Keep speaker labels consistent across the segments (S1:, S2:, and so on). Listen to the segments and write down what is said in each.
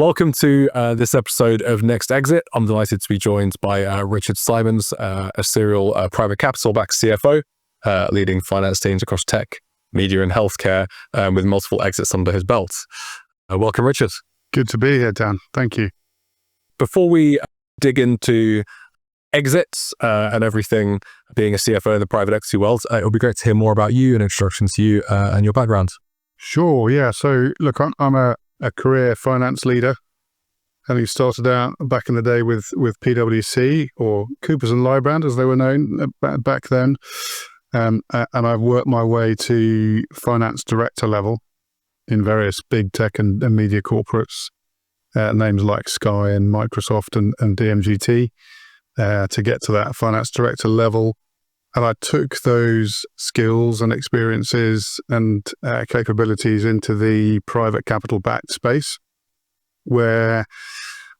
S1: Welcome to this episode of Next Exit. I'm delighted to be joined by Richard Simons, a serial private capital-backed CFO, leading finance teams across tech, media and healthcare, with multiple exits under his belt. Welcome, Richard.
S2: Good to be here, Dan. Thank you.
S1: Before we dig into exits and everything being a CFO in the private equity world, it would be great to hear more about you and introduction to you and your background.
S2: Sure, yeah. So look, I'm a career finance leader, having started out back in the day with PwC, or Coopers and Lybrand as they were known back then. And I've worked my way to finance director level in various big tech and media corporates, names like Sky and Microsoft and DMGT, to get to that finance director level. And I took those skills and experiences and capabilities into the private capital-backed space, where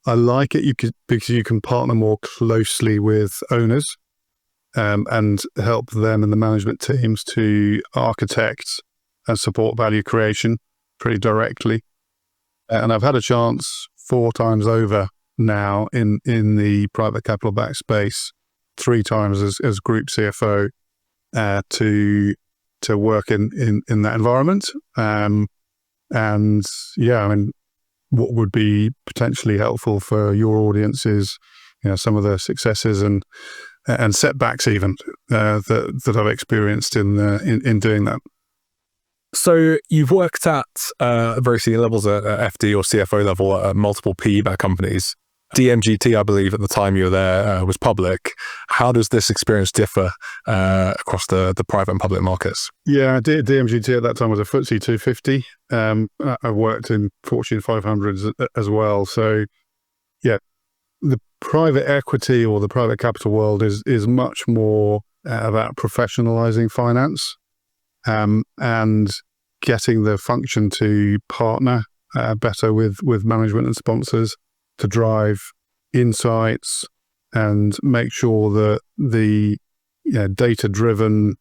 S2: I like it because you can partner more closely with owners and help them and the management teams to architect and support value creation pretty directly. And I've had a chance 4 times over now in the private capital-backed space, 3 times as group CFO, to work in that environment. And yeah, I mean, what would be potentially helpful for your audience is, some of the successes and setbacks even that I've experienced in doing that.
S1: So you've worked at very senior levels at FD or CFO level at multiple PE-backed companies. DMGT, I believe, at the time you were there, was public. How does this experience differ across the private and public markets?
S2: Yeah, DMGT at that time was a FTSE 250. I worked in Fortune 500s as well. So, yeah, the private equity or the private capital world is much more about professionalizing finance and getting the function to partner better with management and sponsors, to drive insights and make sure that the data-driven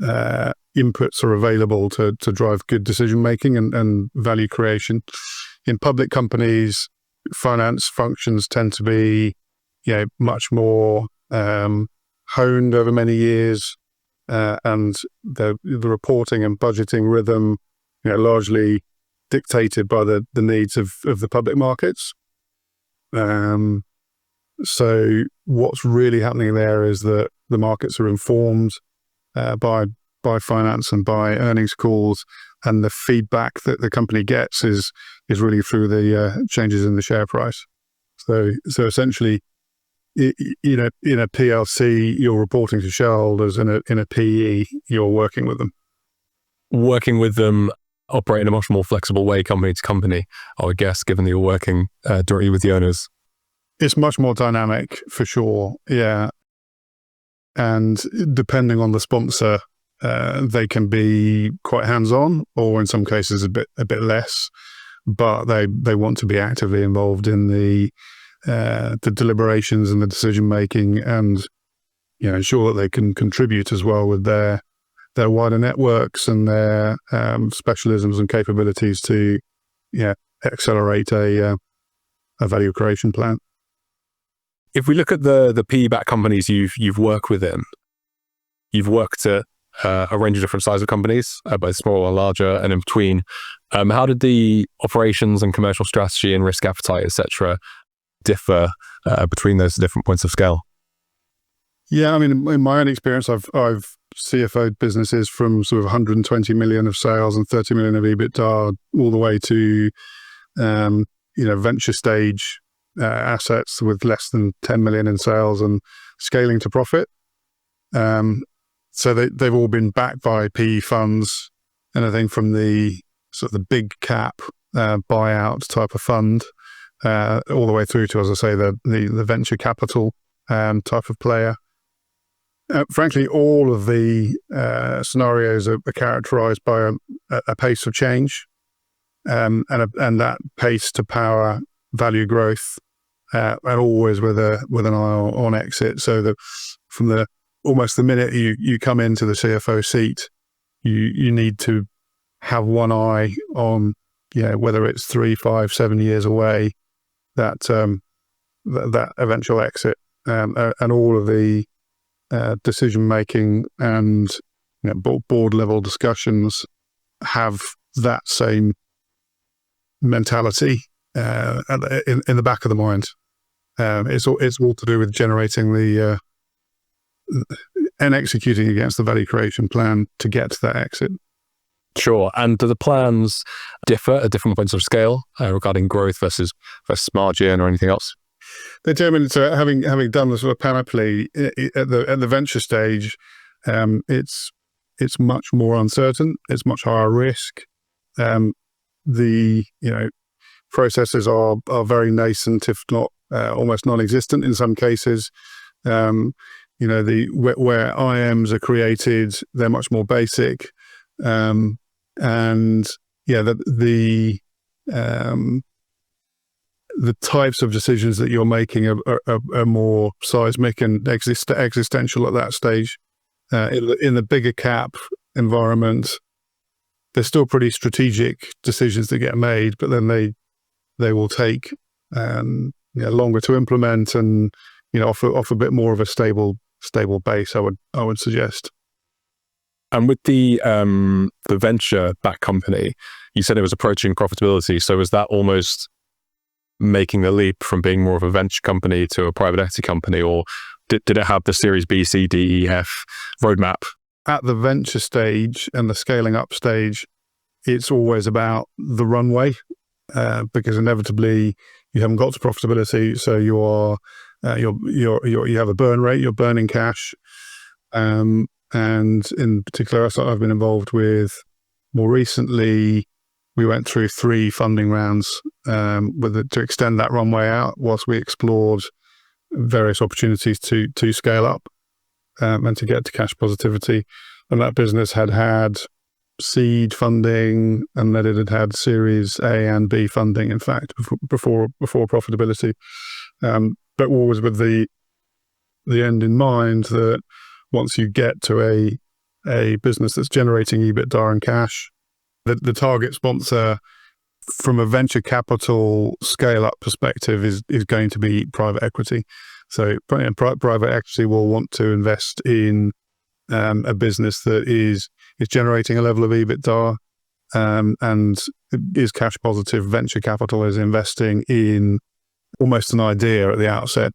S2: inputs are available to drive good decision-making and value creation. In public companies, finance functions tend to be much more honed over many years, and the reporting and budgeting rhythm largely dictated by the needs of the public markets. So what's really happening there is that the markets are informed by finance and by earnings calls, and the feedback that the company gets is really through the changes in the share price. So essentially, in a PLC, you're reporting to shareholders. In a PE, you're working with them.
S1: Working with them, operate in a much more flexible way, company to company, I would guess, given that you're working directly with the owners.
S2: It's much more dynamic, for sure, yeah. And depending on the sponsor, they can be quite hands-on, or in some cases a bit less. But they want to be actively involved in the deliberations and the decision making, and ensure that they can contribute as well with their wider networks and their specialisms and capabilities to accelerate a value creation plan.
S1: If we look at the PE-backed companies you've worked within, you've worked at a range of different sizes of companies, both small and larger, and in between. How did the operations and commercial strategy and risk appetite, etc., differ between those different points of scale?
S2: Yeah, I mean, in my own experience, I've CFO'd businesses from sort of 120 million of sales and 30 million of EBITDA, all the way to venture stage assets with less than 10 million in sales and scaling to profit. So they've all been backed by PE funds, anything from the sort of the big cap buyout type of fund, all the way through to, as I say, the venture capital type of player. Frankly, all of the scenarios are characterized by a pace of change, and that pace to power value growth, and always with an eye on exit. So that from almost the minute you come into the CFO seat, you need to have one eye on, whether it's 3, 5, 7 years away, that eventual exit, and all of the decision making and board level discussions have that same mentality in the back of the mind. It's all to do with generating and executing against the value creation plan to get to that exit.
S1: Sure. And do the plans differ at different points of scale regarding growth versus margin or anything else?
S2: They determine, so having done the sort of panoply at the venture stage, it's much more uncertain. It's much higher risk. The processes are very nascent, if not almost non-existent in some cases. Where IMs are created, they're much more basic, and the types of decisions that you're making are more seismic and existential at that stage. In the bigger cap environment, there's still pretty strategic decisions that get made, but then they will take longer to implement and off a bit more of a stable base. I would suggest.
S1: And with the venture-backed company, you said it was approaching profitability. So is that almost making the leap from being more of a venture company to a private equity company, or did it have the Series B, C, D, E, F roadmap?
S2: At the venture stage and the scaling up stage, it's always about the runway, because inevitably you haven't got to profitability, so you have a burn rate, you're burning cash, and in particular, I've been involved with more recently. We went through 3 funding rounds to extend that runway out whilst we explored various opportunities to scale up and to get to cash positivity. And that business had seed funding, and that it had Series A and B funding, in fact, before profitability. But always with the end in mind that once you get to a business that's generating EBITDA and cash, the target sponsor from a venture capital scale-up perspective is going to be private equity. So private equity will want to invest in a business that is generating a level of EBITDA and is cash positive. Venture capital is investing in almost an idea at the outset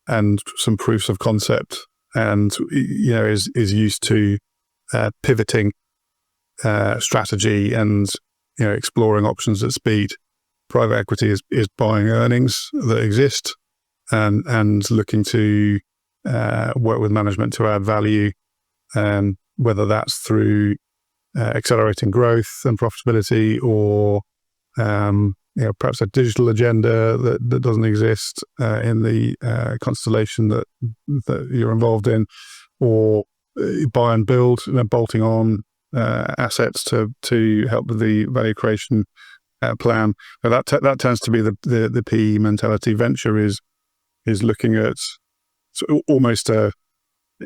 S2: and some proofs of concept, and is used to pivoting strategy and exploring options at speed. Private equity is buying earnings that exist and looking to work with management to add value, whether that's through accelerating growth and profitability, or perhaps a digital agenda that doesn't exist in the constellation that you're involved in, or buy and build, bolting on assets to help with the value creation plan. Now that tends to be the PE mentality. Venture is looking at almost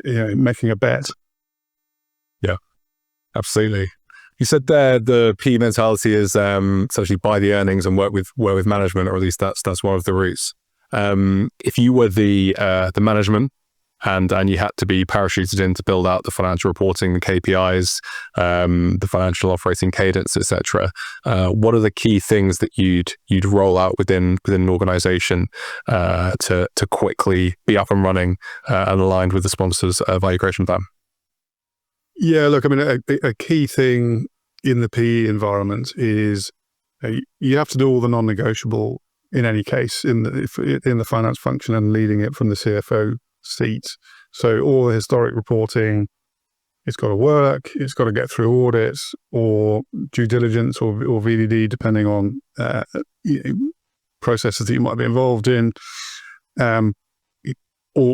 S2: making a bet.
S1: Yeah, absolutely. You said there the PE mentality is essentially buy the earnings and work with management, or at least that's one of the routes. If you were the management and you had to be parachuted in to build out the financial reporting, the KPIs, the financial operating cadence, etc., what are the key things that you'd roll out within an organization to quickly be up and running and aligned with the sponsor's value creation plan?
S2: Yeah, look, I mean, a key thing in the PE environment is you have to do all the non-negotiable in any case in the finance function and leading it from the CFO seat. So all the historic reporting, it's got to work, it's got to get through audits or due diligence or VDD, depending on processes that you might be involved in.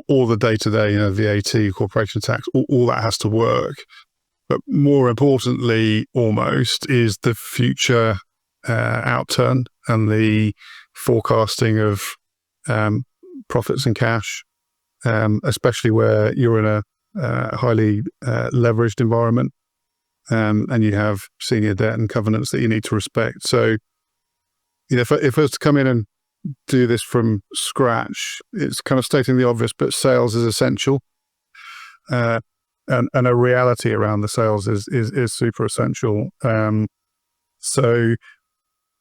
S2: All the day-to-day, VAT, corporation tax, all that has to work. But more importantly, almost, is the future outturn and the forecasting of profits and cash, especially where you're in a highly leveraged environment and you have senior debt and covenants that you need to respect. So, if I was to come in and do this from scratch, it's kind of stating the obvious, but sales is essential. And a reality around the sales is super essential. So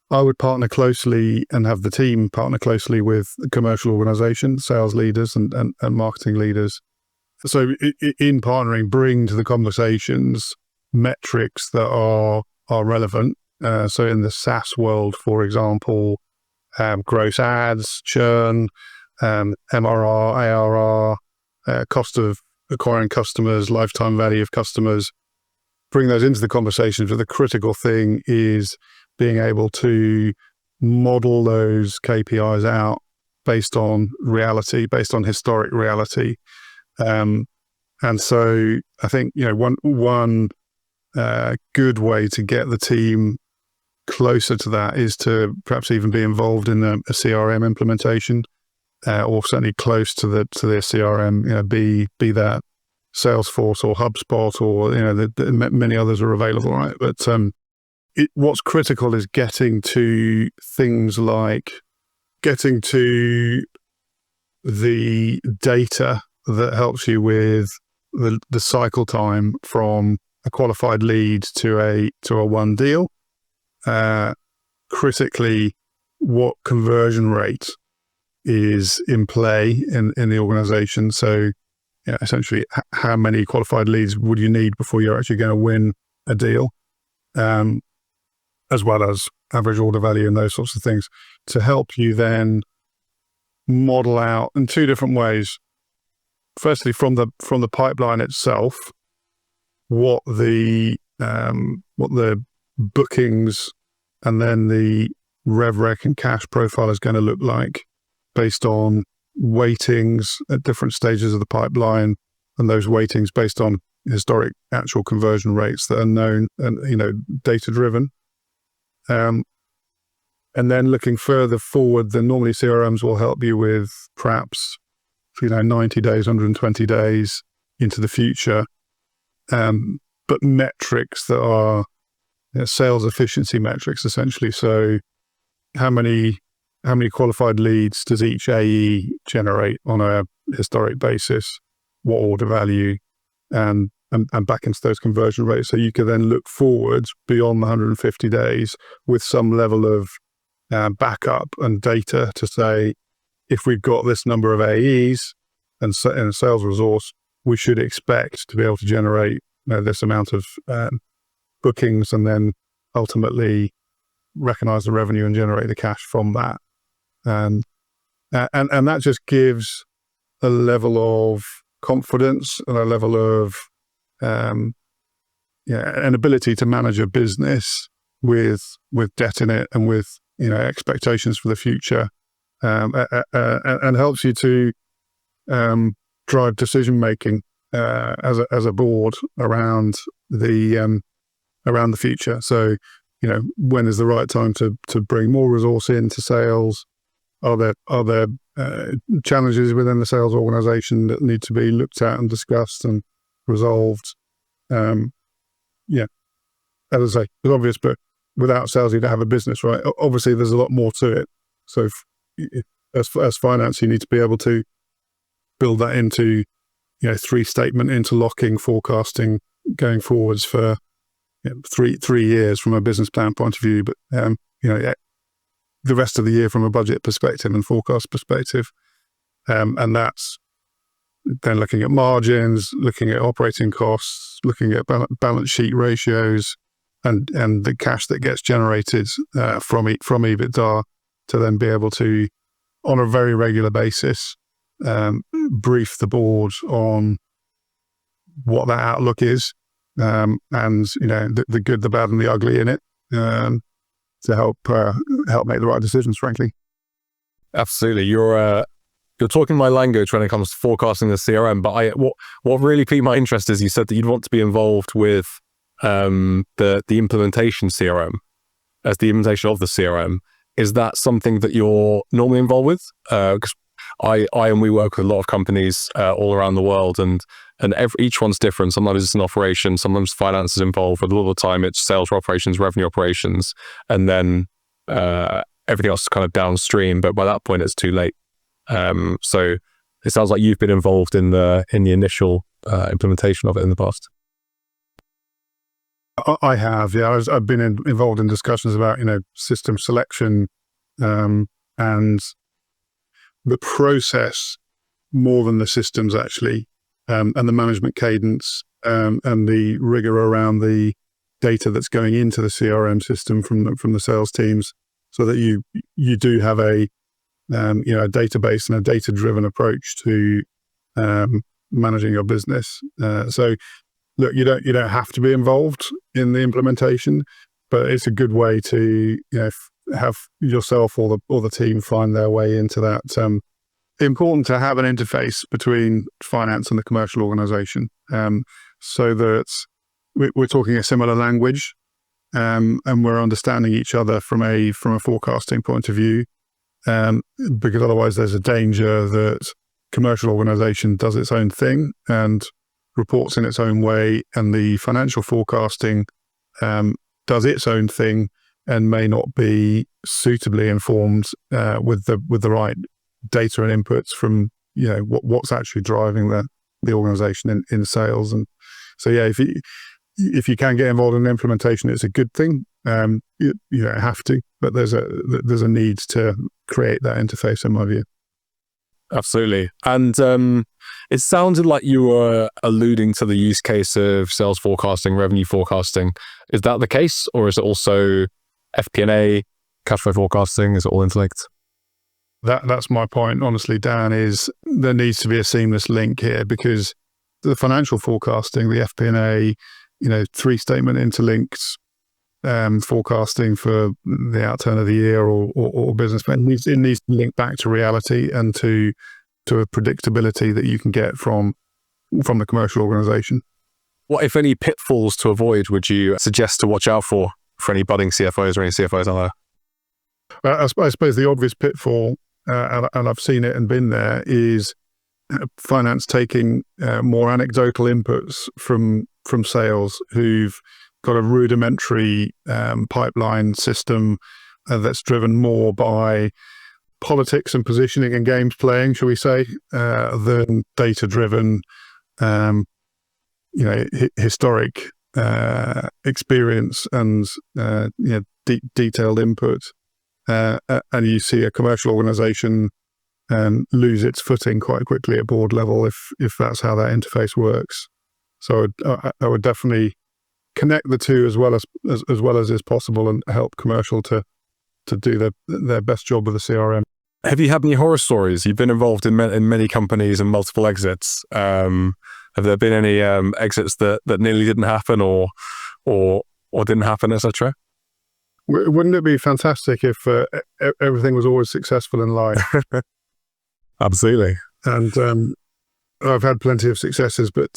S2: I would partner closely and have the team partner closely with the commercial organization, sales leaders and marketing leaders. So in partnering, bring to the conversations metrics that are relevant. So in the SaaS world, for example, gross ads, churn, MRR, ARR, cost of acquiring customers, lifetime value of customers, bring those into the conversation. But the critical thing is being able to model those KPIs out based on reality, based on historic reality. And so I think, one good way to get the team closer to that is to perhaps even be involved in a CRM implementation, or certainly close to their CRM. Be that Salesforce or HubSpot, or many others are available, right? But what's critical is getting to things like getting to the data that helps you with the cycle time from a qualified lead to a one deal. Critically, what conversion rate is in play in the organization. So essentially, how many qualified leads would you need before you're actually going to win a deal, as well as average order value and those sorts of things, to help you then model out in two different ways. Firstly, from the pipeline itself, what the bookings and then the rev rec and cash profile is going to look like based on weightings at different stages of the pipeline, and those weightings based on historic actual conversion rates that are known and data driven. And then looking further forward, then normally CRMs will help you with perhaps 90 days, 120 days into the future, but metrics that are sales efficiency metrics, essentially. So how many qualified leads does each AE generate on a historic basis? What order value, and back into those conversion rates. So you can then look forward beyond the 150 days with some level of backup and data to say, if we've got this number of AEs and a sales resource, we should expect to be able to generate this amount of bookings, and then ultimately recognize the revenue and generate the cash from that. And that just gives a level of confidence and a level of an ability to manage a business with debt in it and with expectations for the future, and helps you to drive decision making as a board around the future. So when is the right time to bring more resource into sales? Are there challenges within the sales organization that need to be looked at and discussed and resolved? As I say, it's obvious, but without sales, you don't have a business, right? Obviously, there's a lot more to it. So as finance, you need to be able to build that into, 3-statement interlocking forecasting going forwards for 3 years from a business plan point of view, but the rest of the year from a budget perspective and forecast perspective. And that's then looking at margins, looking at operating costs, looking at balance sheet ratios, and the cash that gets generated from EBITDA, to then be able to, on a very regular basis, brief the board on what that outlook is, and the good, the bad, and the ugly in it, to help make the right decisions, frankly.
S1: Absolutely. You're talking my language when it comes to forecasting the CRM, but what really piqued my interest is you said that you'd want to be involved with the implementation CRM, as the implementation of the CRM. Is that something that you're normally involved with? Because we work with a lot of companies all around the world, and each one's different. Sometimes it's an operation, sometimes finance is involved, but a lot of the time it's sales operations, revenue operations, and then everything else is kind of downstream, but by that point it's too late. So it sounds like you've been involved in the initial implementation of it in the past.
S2: I have, yeah. I've been involved in discussions about, system selection, and the process more than the systems actually, and the management cadence, and the rigor around the data that's going into the CRM system from the sales teams, so that you do have a database and a data-driven approach to managing your business. So look, you don't have to be involved in the implementation, but it's a good way to have yourself or the team find their way into that. Important to have an interface between finance and the commercial organization, so that we're talking a similar language, and we're understanding each other from a forecasting point of view, because otherwise there's a danger that commercial organization does its own thing and reports in its own way, and the financial forecasting does its own thing and may not be suitably informed with the right data and inputs from what's actually driving the organization in sales. And so if you can get involved in the implementation, it's a good thing. You don't have to, but there's a need to create that interface, in my view.
S1: Absolutely. And it sounded like you were alluding to the use case of sales forecasting, revenue forecasting. Is that the case, or is it also FP&A, cash flow forecasting? Is it all interlinked?
S2: That's my point, honestly, Dan, is there needs to be a seamless link here, because the financial forecasting, the FP&A, 3-statement interlinked forecasting for the outturn of the year or business, it needs to link back to reality and to a predictability that you can get from the commercial organization.
S1: What, if any, pitfalls to avoid would you suggest to watch out for any budding CFOs or any CFOs out there?
S2: I suppose the obvious pitfall, and I've seen it and been there, is finance taking more anecdotal inputs from sales who've got a rudimentary pipeline system that's driven more by politics and positioning and games playing, shall we say, than data-driven, historic experience and detailed input. And you see a commercial organization lose its footing quite quickly at board level if that's how that interface works. So I would definitely connect the two as well as is possible, and help commercial to do their best job with the CRM.
S1: Have you had any horror stories? You've been involved in many companies and multiple exits. Have there been any exits that nearly didn't happen or didn't happen, etc.?
S2: Wouldn't it be fantastic if everything was always successful in life?
S1: Absolutely.
S2: And I've had plenty of successes, but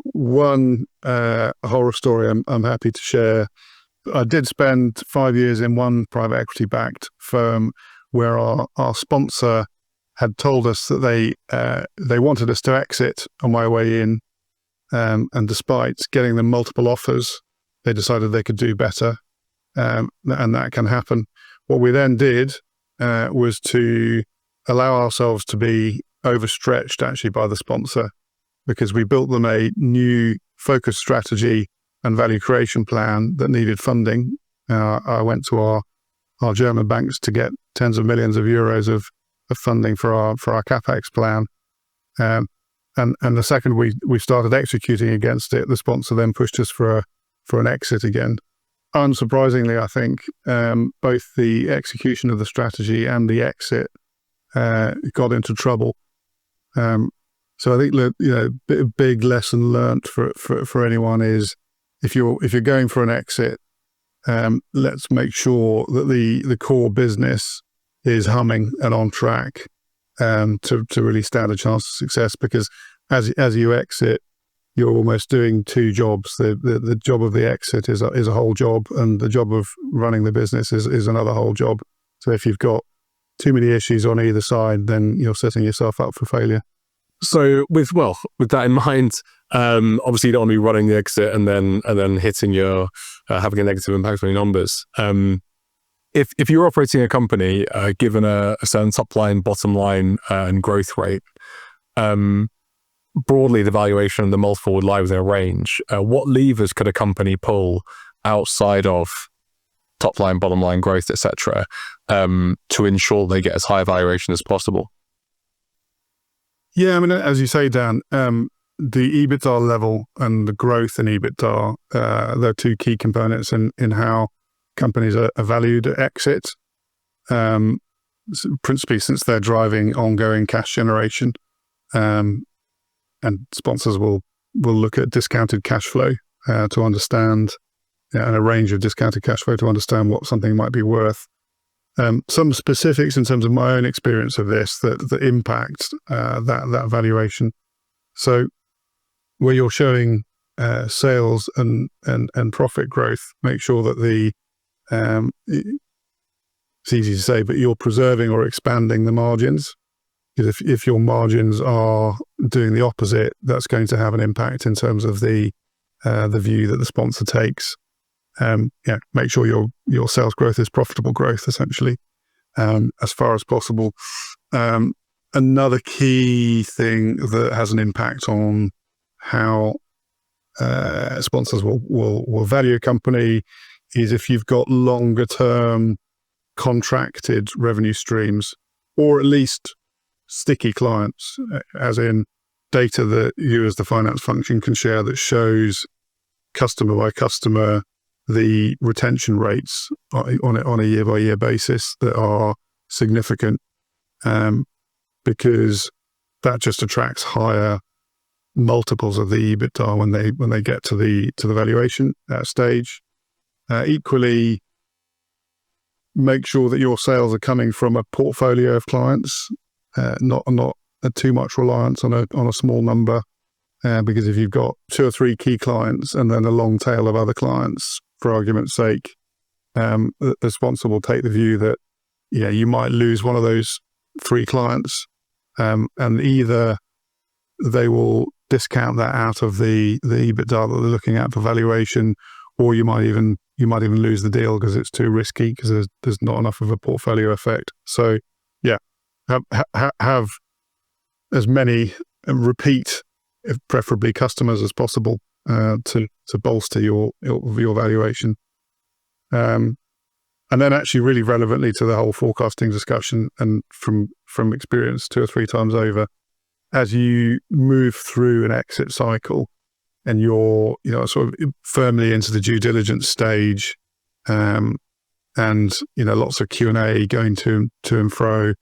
S2: one horror story I'm happy to share. I did spend 5 years in one private equity backed firm where our sponsor had told us that they wanted us to exit on my way in, and despite getting them multiple offers, they decided they could do better, and that can happen. What we then did was to allow ourselves to be overstretched actually by the sponsor, because we built them a new focus strategy and value creation plan that needed funding. I went to our German banks to get tens of millions of euros of funding for our CapEx plan. And the second we started executing against it, the sponsor then pushed us for an exit again. Unsurprisingly, I think both the execution of the strategy and the exit got into trouble. So I think big lesson learnt for anyone is if you're going for an exit, let's make sure that the core business is humming and on track to really stand a chance of success. Because as you exit, you're almost doing two jobs. The job of the exit is a whole job, and the job of running the business is another whole job. So if you've got too many issues on either side, then you're setting yourself up for failure.
S1: So with that in mind, obviously you don't want to be running the exit and then hitting your having a negative impact on your numbers. if you're operating a company, given a certain top line, bottom line, and growth rate, broadly the valuation and the multiple would lie within a range. What levers could a company pull outside of top line, bottom line growth, etc., to ensure they get as high a valuation as possible?
S2: Yeah, I mean, as you say, Dan, the EBITDA level and the growth in EBITDA, they're two key components in how companies are valued at exit, principally since they're driving ongoing cash generation. And sponsors will look at discounted cash flow to understand, and a range of discounted cash flow to understand what something might be worth. Some specifics in terms of my own experience of this that impact that valuation. So where you're showing sales and profit growth, make sure that it's easy to say, but you're preserving or expanding the margins. Because if your margins are doing the opposite, that's going to have an impact in terms of the view that the sponsor takes. Make sure your sales growth is profitable growth, essentially, as far as possible. Another key thing that has an impact on how sponsors will value a company is if you've got longer term contracted revenue streams, or at least sticky clients, as in data that you as the finance function can share that shows customer by customer the retention rates on a year by year basis that are significant, because that just attracts higher multiples of the EBITDA when they get to the valuation stage. Equally, make sure that your sales are coming from a portfolio of clients, not too much reliance on a small number, because if you've got 2 or 3 key clients and then a long tail of other clients, for argument's sake, the sponsor will take the view that you might lose one of those 3 clients, and either they will discount that out of the EBITDA that they're looking at for valuation, or you might even lose the deal because it's too risky because there's not enough of a portfolio effect. So have as many repeat, preferably customers as possible, to bolster your valuation. And then actually really relevantly to the whole forecasting discussion, and from experience 2 or 3 times over, as you move through an exit cycle and you're sort of firmly into the due diligence stage, and lots of Q&A going to and fro,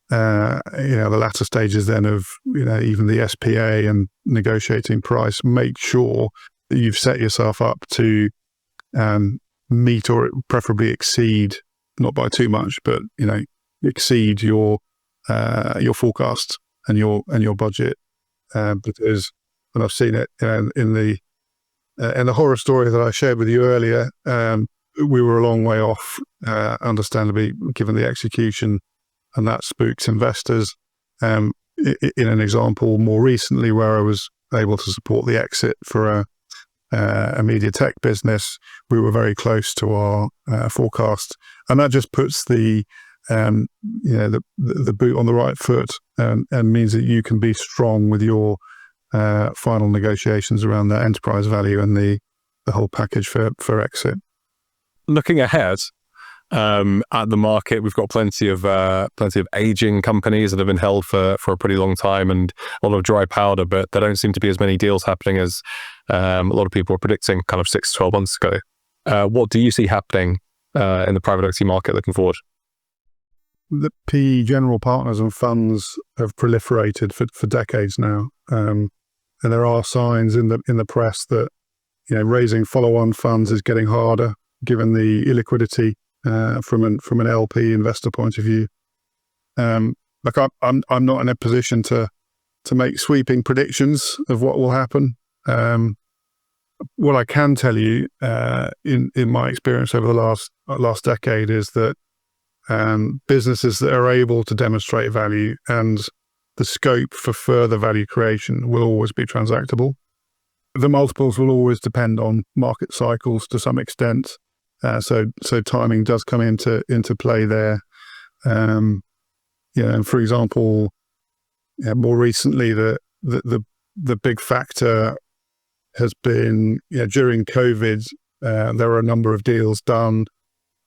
S2: the latter stages then of even the SPA and negotiating price, make sure that you've set yourself up to meet or preferably exceed, not by too much, but exceed your forecast and your budget, because, and I've seen it in the horror story that I shared with you earlier, we were a long way off, understandably, given the execution, and that spooks investors. In an example more recently where I was able to support the exit for a media tech business, we were very close to our forecast, and that just puts the boot on the right foot, and means that you can be strong with your final negotiations around that enterprise value and the whole package for exit.
S1: Looking ahead at the market, we've got plenty of aging companies that have been held for a pretty long time, and a lot of dry powder, but there don't seem to be as many deals happening as a lot of people were predicting kind of 6 to 12 months ago. What do you see happening in the private equity market looking forward?
S2: The PE general partners and funds have proliferated for decades now, and there are signs in the press that raising follow-on funds is getting harder given the illiquidity from an LP investor point of view. I'm not in a position to make sweeping predictions of what will happen. What I can tell you, in my experience over the last decade, is that businesses that are able to demonstrate value and the scope for further value creation will always be transactable. The multiples will always depend on market cycles to some extent, So timing does come into play there. And for example, more recently, the big factor has been during COVID, there were a number of deals done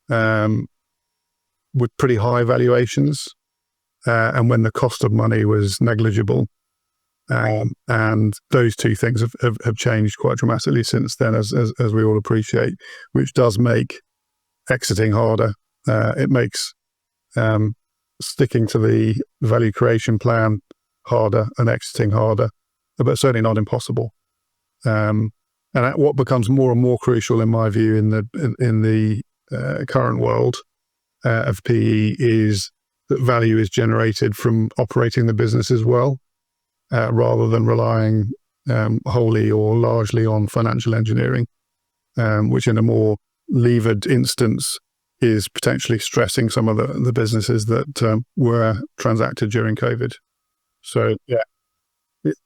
S2: with pretty high valuations, and when the cost of money was negligible. And those two things have changed quite dramatically since then, as we all appreciate, which does make exiting harder. It makes sticking to the value creation plan harder and exiting harder, but certainly not impossible. And what becomes more and more crucial, in my view, in the current world of PE is that value is generated from operating the business as well, rather than relying wholly or largely on financial engineering, which in a more levered instance is potentially stressing some of the businesses that were transacted during COVID. So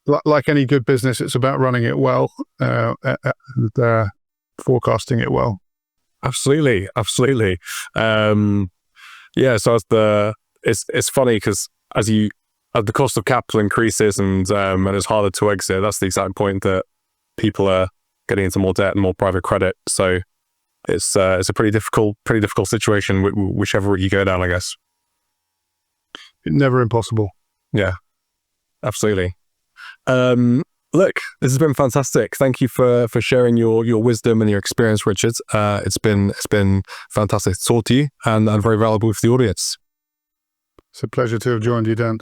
S2: like any good business, it's about running it well and forecasting it well.
S1: Absolutely. So it's funny because as the cost of capital increases and it's harder to exit, that's the exact point that people are getting into more debt and more private credit. So it's a pretty difficult situation, whichever route you go down, I guess.
S2: Never impossible.
S1: Yeah, absolutely. Look, this has been fantastic. Thank you for sharing your wisdom and your experience, Richard. It's been fantastic to talk to you and very valuable for the audience.
S2: It's a pleasure to have joined you, Dan.